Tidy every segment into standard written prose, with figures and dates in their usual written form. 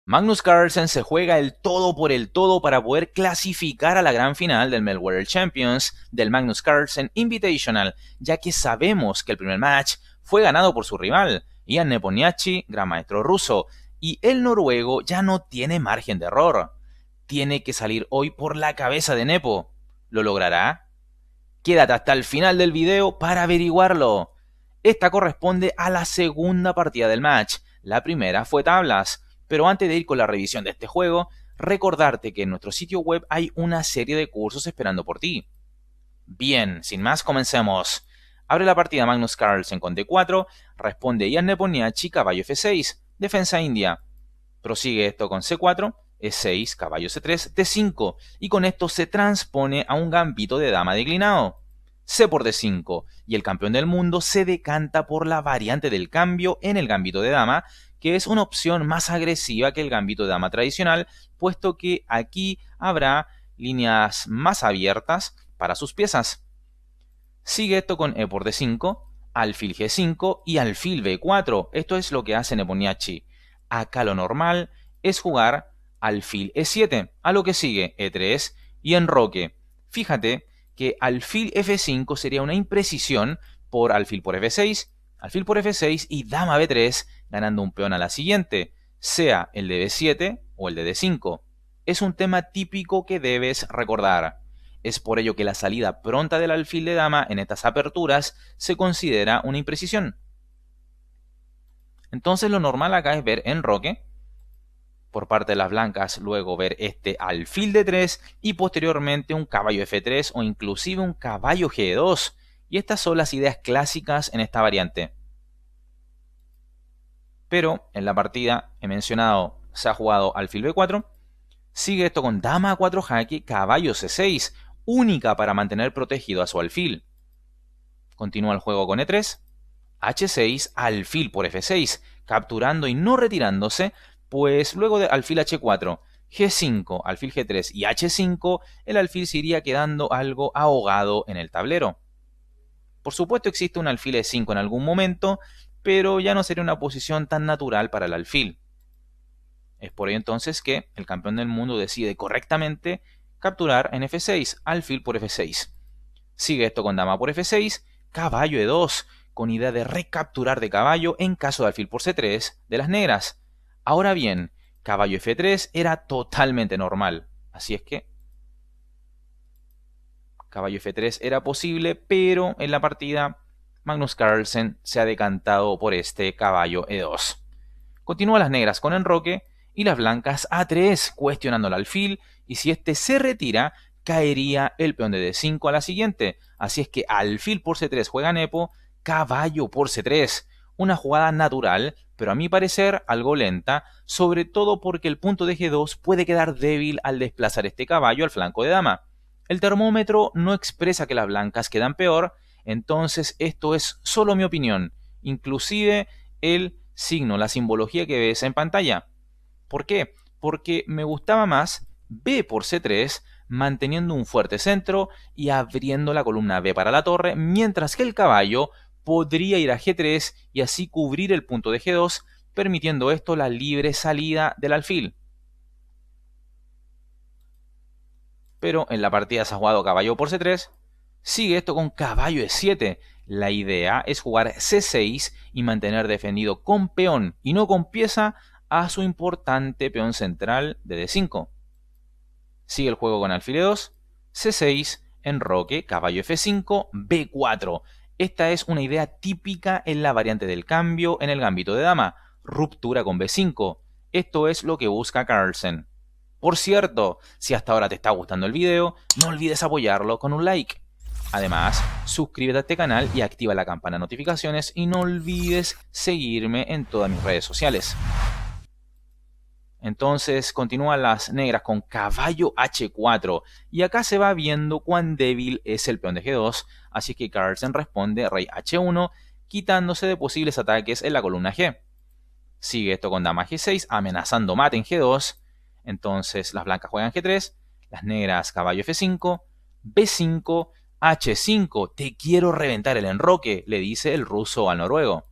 Magnus Carlsen se juega el todo por el todo para poder clasificar a la gran final del World Champions del Magnus Carlsen Invitational, ya que sabemos que el primer match fue ganado por su rival, Ian Nepomniachtchi, gran maestro ruso, y el noruego ya no tiene margen de error. Tiene que salir hoy por la cabeza de Nepo. ¿Lo logrará? Quédate hasta el final del video para averiguarlo. Esta corresponde a la segunda partida del match. La primera fue tablas. Pero antes de ir con la revisión de este juego, recordarte que en nuestro sitio web hay una serie de cursos esperando por ti. Bien, sin más, comencemos. Abre la partida Magnus Carlsen con D4, responde Ian Nepomniachtchi, caballo F6, defensa india. Prosigue esto con C4, E6, caballo C3, D5, y con esto se transpone a un gambito de dama declinado. C por D5, y el campeón del mundo se decanta por la variante del cambio en el gambito de dama, que es una opción más agresiva que el gambito de dama tradicional, puesto que aquí habrá líneas más abiertas para sus piezas. Sigue esto con E por D5, alfil G5 y alfil B4. Esto es lo que hace Nepomniachtchi. Acá lo normal es jugar alfil E7, a lo que sigue E3 y enroque. Fíjate que alfil F5 sería una imprecisión por alfil por F6 y dama B3, ganando un peón a la siguiente, sea el de B7 o el de D5. Es un tema típico que debes recordar. Es por ello que la salida pronta del alfil de dama en estas aperturas se considera una imprecisión. Entonces lo normal acá es ver enroque por parte de las blancas, luego ver este alfil D3 y posteriormente un caballo F3 o inclusive un caballo G2. Y estas son las ideas clásicas en esta variante. Pero en la partida he mencionado, se ha jugado alfil B4. Sigue esto con dama A4 jaque, caballo C6, única para mantener protegido a su alfil. Continúa el juego con E3, H6, alfil por F6, capturando y no retirándose, pues luego de alfil H4, G5, alfil G3 y H5, el alfil se iría quedando algo ahogado en el tablero. Por supuesto existe un alfil E5 en algún momento, pero ya no sería una posición tan natural para el alfil. Es por ello entonces que el campeón del mundo decide correctamente capturar en F6, alfil por F6. Sigue esto con dama por F6, caballo E2, con idea de recapturar de caballo en caso de alfil por C3 de las negras. Ahora bien, caballo F3 era totalmente normal, así es que caballo F3 era posible, pero en la partida Magnus Carlsen se ha decantado por este caballo E2. Continúa las negras con enroque y las blancas A3, cuestionando el alfil, y si este se retira, caería el peón de D5 a la siguiente. Así es que alfil por C3 juega Nepo, caballo por C3. Una jugada natural, pero a mi parecer algo lenta, sobre todo porque el punto de G2 puede quedar débil al desplazar este caballo al flanco de dama. El termómetro no expresa que las blancas quedan peor, entonces esto es solo mi opinión, inclusive el signo, la simbología que ves en pantalla. ¿Por qué? Porque me gustaba más B por C3, manteniendo un fuerte centro y abriendo la columna B para la torre, mientras que el caballo podría ir a G3 y así cubrir el punto de G2, permitiendo esto la libre salida del alfil. Pero en la partida se ha jugado caballo por C3, sigue esto con caballo E7. La idea es jugar C6 y mantener defendido con peón y no con pieza a su importante peón central de D5. Sigue el juego con alfil E2, C6, enroque, caballo F5, B4. Esta es una idea típica en la variante del cambio en el gambito de dama, ruptura con B5. Esto es lo que busca Carlsen. Por cierto, si hasta ahora te está gustando el video, no olvides apoyarlo con un like. Además, suscríbete a este canal y activa la campana de notificaciones y no olvides seguirme en todas mis redes sociales. Entonces continúan las negras con caballo H4 y acá se va viendo cuán débil es el peón de G2, así que Carlsen responde rey H1 quitándose de posibles ataques en la columna G. Sigue esto con dama G6 amenazando mate en G2, entonces las blancas juegan G3, las negras caballo F5, B5, H5, te quiero reventar el enroque, le dice el ruso al noruego.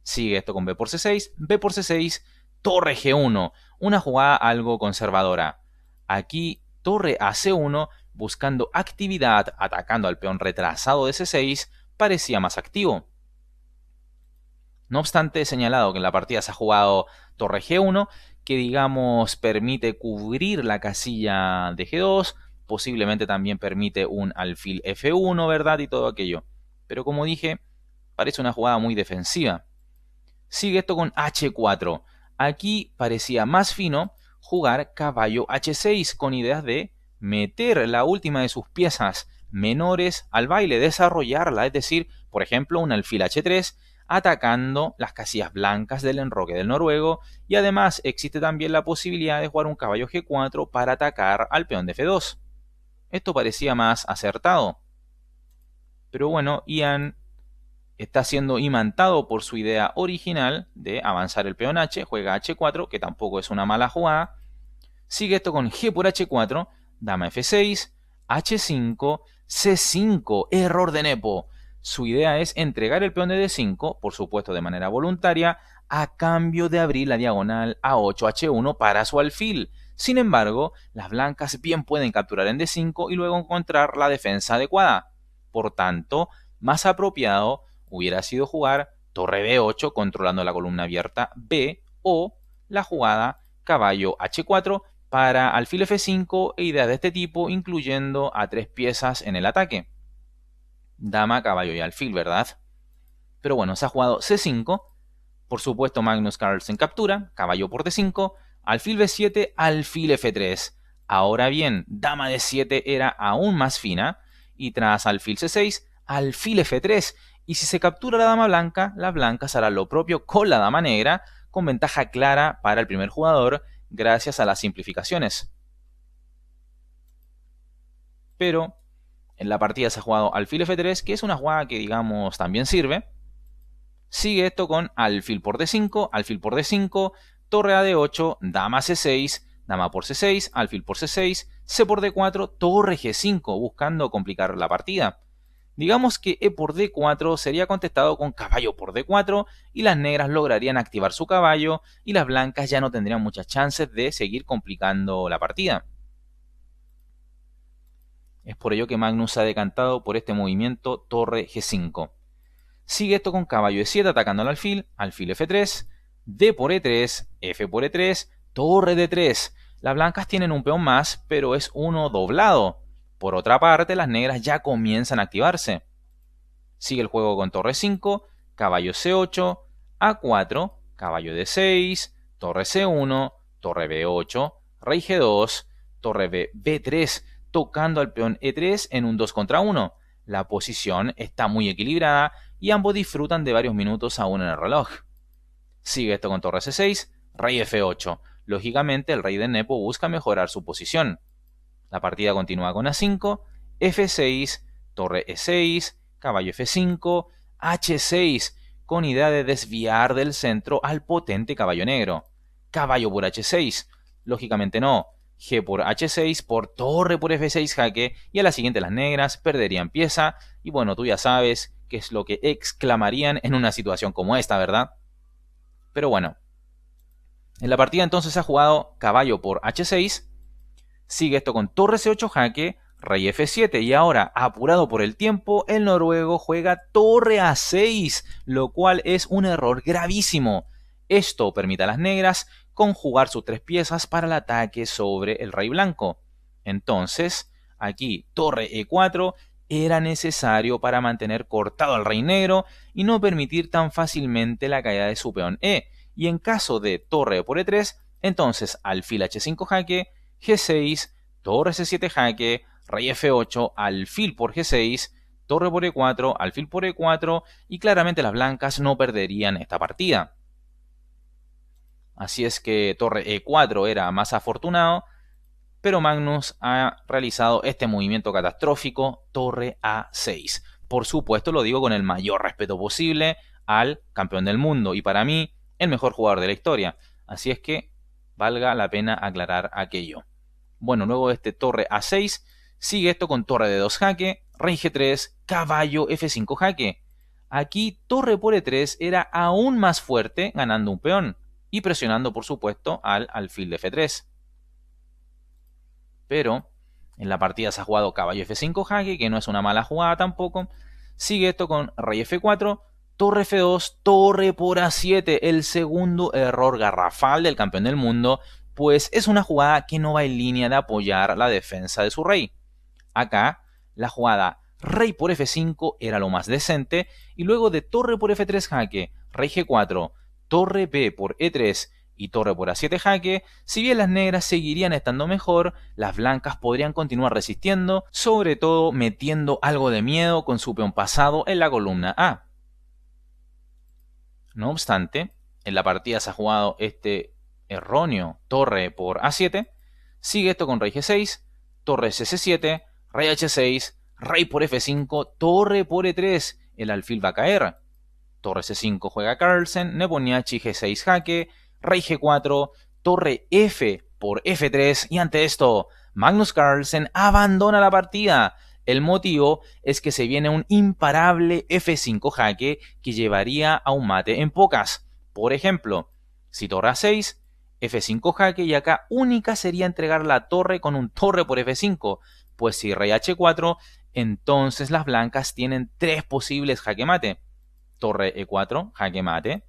Sigue esto con B por C6, B por C6, torre G1, una jugada algo conservadora. Aquí torre a C1, buscando actividad, atacando al peón retrasado de C6, parecía más activo. No obstante, he señalado que en la partida se ha jugado torre G1, que digamos permite cubrir la casilla de G2, posiblemente también permite un alfil F1, ¿verdad? Y todo aquello. Pero como dije, parece una jugada muy defensiva. Sigue esto con H4. Aquí parecía más fino jugar caballo H6 con ideas de meter la última de sus piezas menores al baile, desarrollarla, es decir, por ejemplo, un alfil H3 atacando las casillas blancas del enroque del noruego, y además existe también la posibilidad de jugar un caballo G4 para atacar al peón de F2. Esto parecía más acertado. Pero bueno, Ian está siendo imantado por su idea original de avanzar el peón H, juega H4, que tampoco es una mala jugada. Sigue esto con G por H4, dama F6, H5, C5, error de Nepo. Su idea es entregar el peón de D5, por supuesto de manera voluntaria, a cambio de abrir la diagonal A8, H1 para su alfil. Sin embargo, las blancas bien pueden capturar en D5 y luego encontrar la defensa adecuada. Por tanto, más apropiado hubiera sido jugar torre B8 controlando la columna abierta B, o la jugada caballo H4 para alfil F5 e ideas de este tipo, incluyendo a 3 piezas en el ataque. Dama, caballo y alfil, ¿verdad? Pero bueno, se ha jugado C5, por supuesto Magnus Carlsen captura, caballo por D5, alfil B7, alfil F3. Ahora bien, dama D7 era aún más fina, y tras alfil C6, alfil F3, y si se captura la dama blanca, las blancas harán lo propio con la dama negra, con ventaja clara para el primer jugador, gracias a las simplificaciones. Pero en la partida se ha jugado alfil F3, que es una jugada que digamos también sirve. Sigue esto con alfil por D5, alfil por D5, torre a D8, dama C6, dama por C6, alfil por C6, C por D4, torre G5, buscando complicar la partida. Digamos que E por D4 sería contestado con caballo por D4 y las negras lograrían activar su caballo y las blancas ya no tendrían muchas chances de seguir complicando la partida. Es por ello que Magnus se ha decantado por este movimiento torre G5. Sigue esto con caballo E7 atacando al alfil, alfil F3, D por E3, F por E3, torre D3. Las blancas tienen un peón más, pero es uno doblado. Por otra parte, las negras ya comienzan a activarse. Sigue el juego con torre 5, caballo C8, A4, caballo D6, torre C1, torre B8, rey G2, torre B3, tocando al peón E3 en un 2 contra 1. La posición está muy equilibrada y ambos disfrutan de varios minutos aún en el reloj. Sigue esto con torre C6, rey F8. Lógicamente, el rey de Nepo busca mejorar su posición. La partida continúa con A5, F6, torre E6, caballo F5, H6, con idea de desviar del centro al potente caballo negro. Caballo por H6, lógicamente no. G por H6 por torre por F6 jaque, y a la siguiente las negras perderían pieza, y bueno, tú ya sabes qué es lo que exclamarían en una situación como esta, ¿verdad? Pero bueno, en la partida entonces se ha jugado caballo por H6, sigue esto con torre C8 jaque, rey F7, y ahora, apurado por el tiempo, el noruego juega torre A6, lo cual es un error gravísimo. Esto permite a las negras conjugar sus 3 piezas para el ataque sobre el rey blanco. Entonces, aquí torre E4 era necesario para mantener cortado al rey negro y no permitir tan fácilmente la caída de su peón E. Y en caso de torre por E3, entonces alfil H5 jaque, G6, torre C7 jaque, rey F8, alfil por G6, torre por E4, alfil por E4, y claramente las blancas no perderían esta partida. Así es que torre E4 era más afortunado, pero Magnus ha realizado este movimiento catastrófico, torre A6. Por supuesto, lo digo con el mayor respeto posible al campeón del mundo y para mí el mejor jugador de la historia. Así es que valga la pena aclarar aquello. Bueno, luego de este torre A6, sigue esto con torre de 2 jaque, rey G3, caballo F5 jaque. Aquí torre por E3 era aún más fuerte, ganando un peón. y presionando por supuesto al alfil de F3. Pero en la partida se ha jugado caballo F5 jaque, que no es una mala jugada tampoco. Sigue esto con rey F4, torre F2, torre por A7, el segundo error garrafal del campeón del mundo, pues es una jugada que no va en línea de apoyar la defensa de su rey. Acá, la jugada rey por F5 era lo más decente, y luego de torre por F3 jaque, rey G4, torre B por E3 y torre por A7 jaque, si bien las negras seguirían estando mejor, las blancas podrían continuar resistiendo, sobre todo metiendo algo de miedo con su peón pasado en la columna A. No obstante, en la partida se ha jugado este erróneo torre por A7, sigue esto con rey G6, torre CC7, rey H6, rey por F5, torre por E3, el alfil va a caer. Torre C5 juega Carlsen, Nepomniachtchi G6 jaque, rey G4, torre F por F3 y ante esto Magnus Carlsen abandona la partida. El motivo es que se viene un imparable F5 jaque que llevaría a un mate en pocas. Por ejemplo, si torre A6, F5 jaque y acá única sería entregar la torre con un torre por F5, pues si rey H4, entonces las blancas tienen tres posibles jaque mate. Torre E4, jaque mate,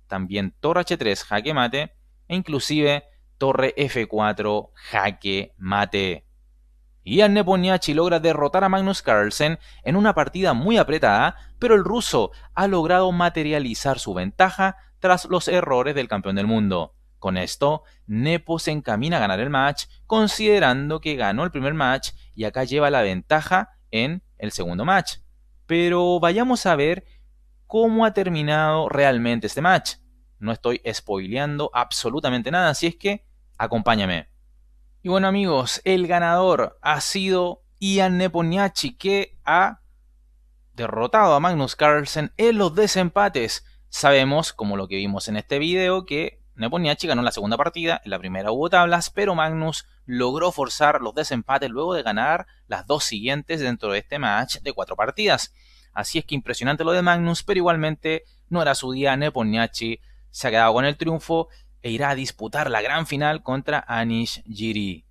también torre H3, jaque mate, e inclusive torre F4, jaque mate. Ian Nepomniachtchi logra derrotar a Magnus Carlsen en una partida muy apretada, pero el ruso ha logrado materializar su ventaja tras los errores del campeón del mundo. Con esto, Nepo se encamina a ganar el match, considerando que ganó el primer match y acá lleva la ventaja en el segundo match. Pero vayamos a ver cómo ha terminado realmente este match. No estoy spoileando absolutamente nada, así es que acompáñame. Y bueno amigos, el ganador ha sido Ian Nepomniachtchi, que ha derrotado a Magnus Carlsen en los desempates. Sabemos, como lo que vimos en este video, que Nepomniachtchi ganó la segunda partida, en la primera hubo tablas, pero Magnus logró forzar los desempates luego de ganar las dos siguientes dentro de este match de 4 partidas. Así es que impresionante lo de Magnus, pero igualmente no era su día. Nepomniachtchi se ha quedado con el triunfo e irá a disputar la gran final contra Anish Giri.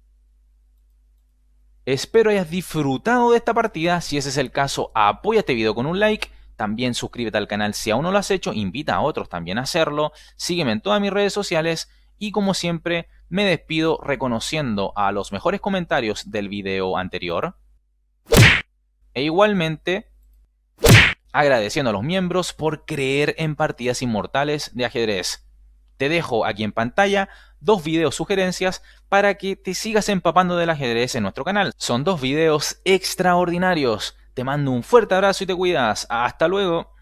Espero hayas disfrutado de esta partida. Si ese es el caso, apoya este video con un like. También suscríbete al canal si aún no lo has hecho. Invita a otros también a hacerlo. Sígueme en todas mis redes sociales. Y como siempre, me despido reconociendo a los mejores comentarios del video anterior. E igualmente agradeciendo a los miembros por creer en partidas inmortales de ajedrez. Te dejo aquí en pantalla 2 videos sugerencias para que te sigas empapando del ajedrez en nuestro canal. Son 2 videos extraordinarios. Te mando un fuerte abrazo y te cuidas. ¡Hasta luego!